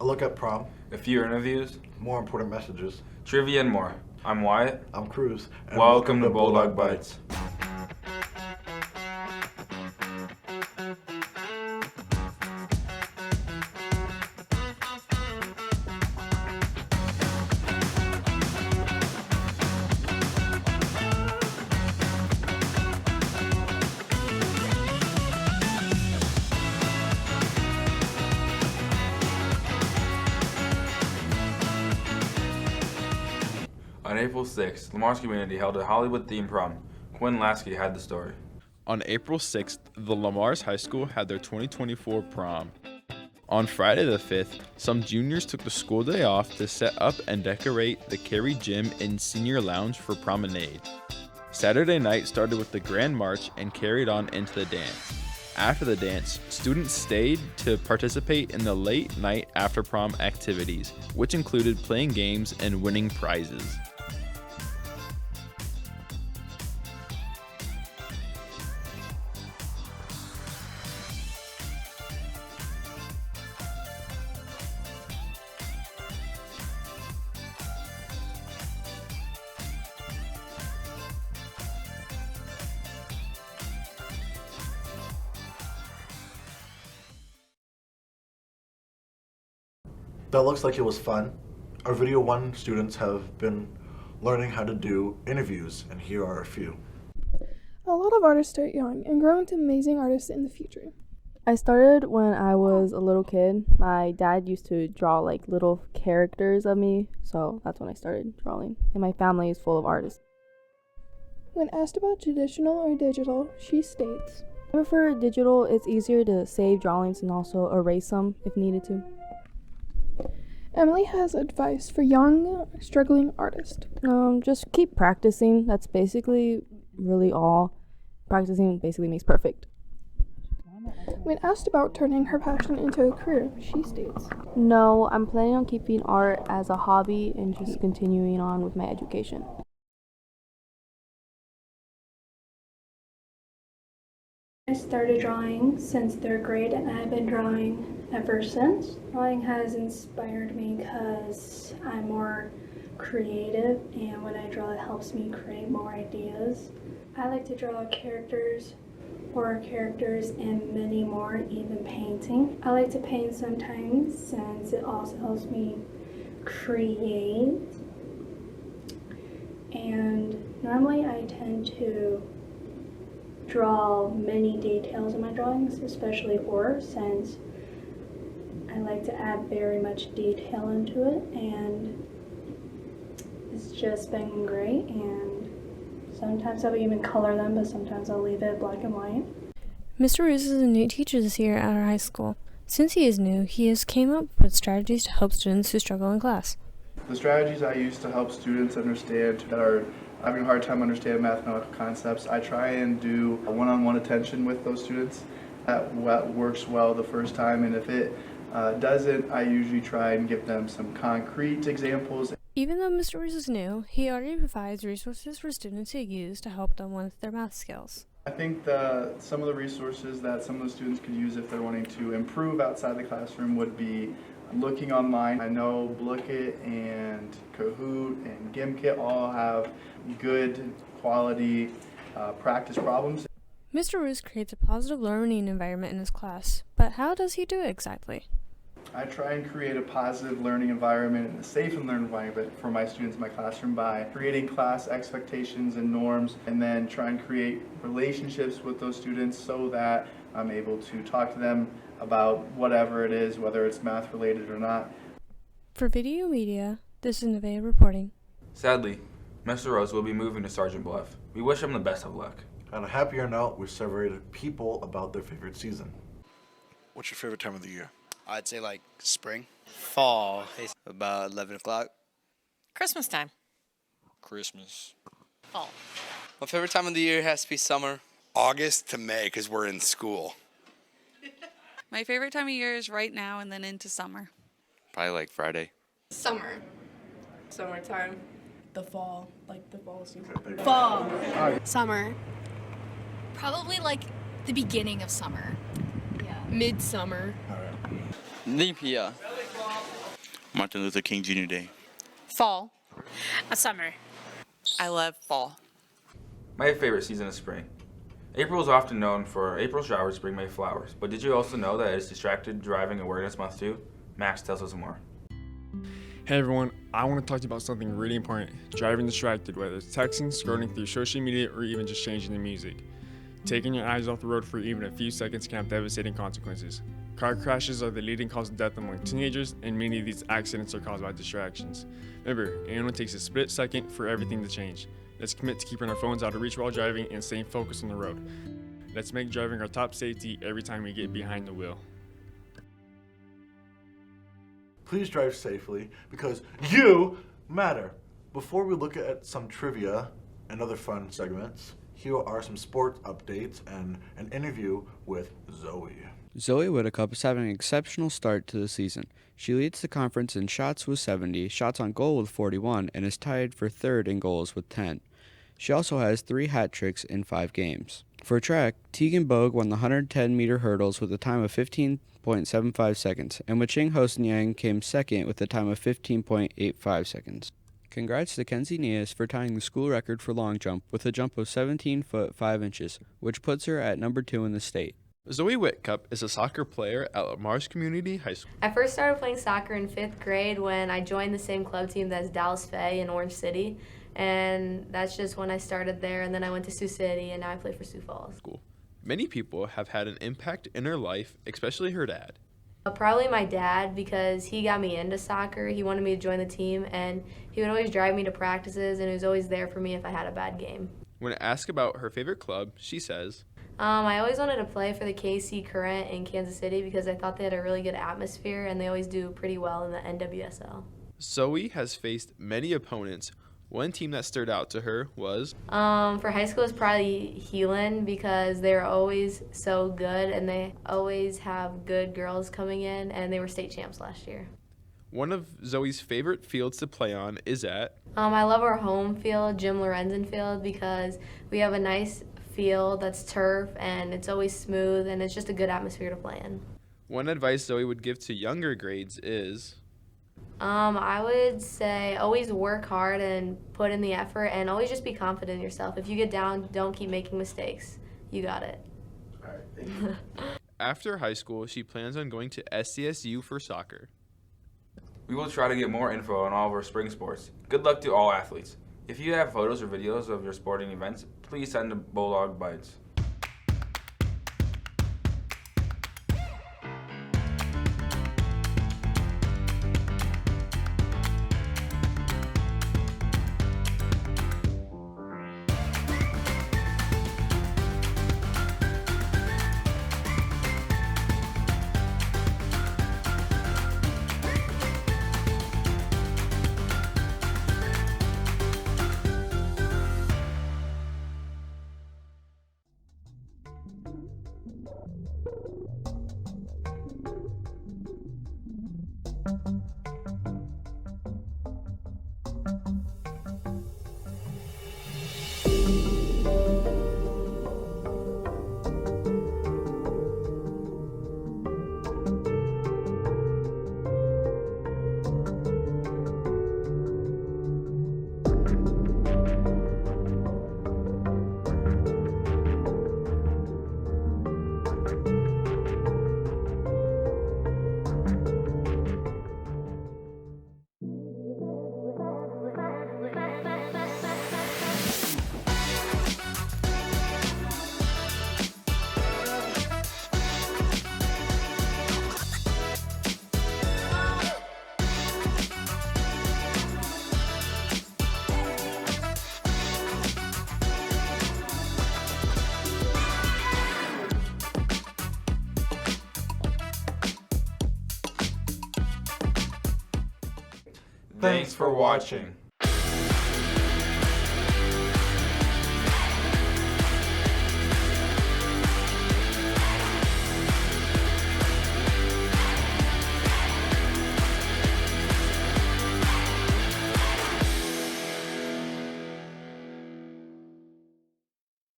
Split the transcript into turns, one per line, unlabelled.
A look at prom,
a few interviews,
more important messages.
trivia, and more. I'm Wyatt.
I'm Cruz. And
Welcome to Bulldog Bites. On April 6th, Lamar's community held a Hollywood-themed prom. Quinn Lasky had the story.
On April 6th, the Lamar's High School had their 2024 prom. On Friday the 5th, some juniors took the school day off to set up and decorate the Cary Gym and Senior Lounge for promenade. Saturday night started with the Grand March and carried on into the dance. After the dance, students stayed to participate in the late night after prom activities, which included playing games and winning prizes.
That looks like it was fun. Our Video 1 students have been learning how to do interviews, and here are a few.
A lot of artists start young and grow into amazing artists in the future.
I started when I was a little kid. My dad used to draw like little characters of me, so that's when I started drawing. And my family is full of artists.
When asked about traditional or digital, she states,
I prefer digital. It's easier to save drawings and also erase them if needed to.
Emily has advice for young, struggling artists.
Just keep practicing. That's basically really all. Practicing basically makes perfect.
When asked about turning her passion into a career, she states,
No, I'm planning on keeping art as a hobby and just continuing on with my education.
I started drawing since 3rd grade and I've been drawing ever since. Drawing has inspired me because I'm more creative, and when I draw it helps me create more ideas. I like to draw characters, horror characters, and many more, even painting. I like to paint sometimes since it also helps me create. And normally I tend to draw many details in my drawings, especially horror, since I like to add very much detail into it, and it's just been great. And sometimes I'll even color them, but sometimes I'll leave it black and white.
Mr. Roos is a new teacher this year at our high school. Since he is new, he has came up with strategies to help students who struggle in class.
The strategies I use to help students understand that are having a hard time understanding mathematical concepts, I try and do a one-on-one attention with those students. That works well the first time, and if it doesn't, I usually try and give them some concrete examples.
Even though Mr. Roos is new, he already provides resources for students to use to help them with their math skills.
I think some of the resources that some of the students could use if they're wanting to improve outside the classroom would be looking online. I know Blooket and Kahoot and Gimkit all have good quality practice problems.
Mr. Roos creates a positive learning environment in his class, but how does he do it exactly?
I try and create a positive learning environment and a safe and learning environment for my students in my classroom by creating class expectations and norms, and then try and create relationships with those students so that I'm able to talk to them about whatever it is, whether it's math related or not.
For Video Media, this is Neveah reporting.
Sadly, Mr. Rose will be moving to Sergeant Bluff. We wish him the best of luck.
On a happier note, we surveyed people about their favorite season. What's your favorite time of the year?
I'd say like spring. Fall. About 11 o'clock.
Christmas time.
Christmas.
Fall.
My favorite time of the year has to be summer.
August to May, because we're in school.
My favorite time of year is right now and then into summer.
Probably like Friday.
Summer. Summertime. The fall. Like the fall season.
Fall.
Summer.
Probably like the beginning of summer. Yeah.
Midsummer.
Neveah.
Martin Luther King Jr. Day.
Fall. A summer.
I love fall.
My favorite season is spring. April is often known for April showers bring May flowers, but did you also know that it's Distracted Driving Awareness Month too? Max tells us more.
Hey everyone, I want to talk to you about something really important, driving distracted, whether it's texting, scrolling through social media, or even just changing the music. Taking your eyes off the road for even a few seconds can have devastating consequences. Car crashes are the leading cause of death among teenagers, and many of these accidents are caused by distractions. Remember, it only takes a split second for everything to change. Let's commit to keeping our phones out of reach while driving and staying focused on the road. Let's make driving our top safety every time we get behind the wheel.
Please drive safely because you matter. Before we look at some trivia and other fun segments, here are some sports updates and an interview with Zoe.
Zoe Whittacup is having an exceptional start to the season. She leads the conference in shots with 70, shots on goal with 41, and is tied for third in goals with 10. She also has 3 hat tricks in 5 games. For track, Tegan Bogue won the 110-meter hurdles with a time of 15.75 seconds, and Waching Hosniang came second with a time of 15.85 seconds. Congrats to Kenzie Nias for tying the school record for long jump with a jump of 17 foot 5 inches, which puts her at number 2 in the state.
Zoe Whittacup is a soccer player at Lamar's Community High School.
I first started playing soccer in 5th grade when I joined the same club team as Dallas Fay in Orange City. And that's just when I started there, and then I went to Sioux City, and now I play for Sioux Falls.
Many people have had an impact in her life, especially her dad.
Probably my dad, because he got me into soccer. He wanted me to join the team, and he would always drive me to practices, and he was always there for me if I had a bad game.
When asked about her favorite club, she says,
I always wanted to play for the KC Current in Kansas City because I thought they had a really good atmosphere, and they always do pretty well in the NWSL.
Zoe has faced many opponents. One team that stood out to her was?
For high school, it's probably Heelan because they're always so good and they always have good girls coming in, and they were state champs last year.
One of Zoe's favorite fields to play on is at?
I love our home field, Jim Lorenzen Field, because we have a nice field that's turf and it's always smooth and it's just a good atmosphere to play in.
One advice Zoe would give to younger grades is?
I would say always work hard and put in the effort and always just be confident in yourself. If you get down, don't keep making mistakes. You got it.
All right, thank you.
After high school, she plans on going to SCSU for soccer.
We will try to get more info on all of our spring sports. Good luck to all athletes. If you have photos or videos of your sporting events, please send to Bulldog Bites. Thanks for watching.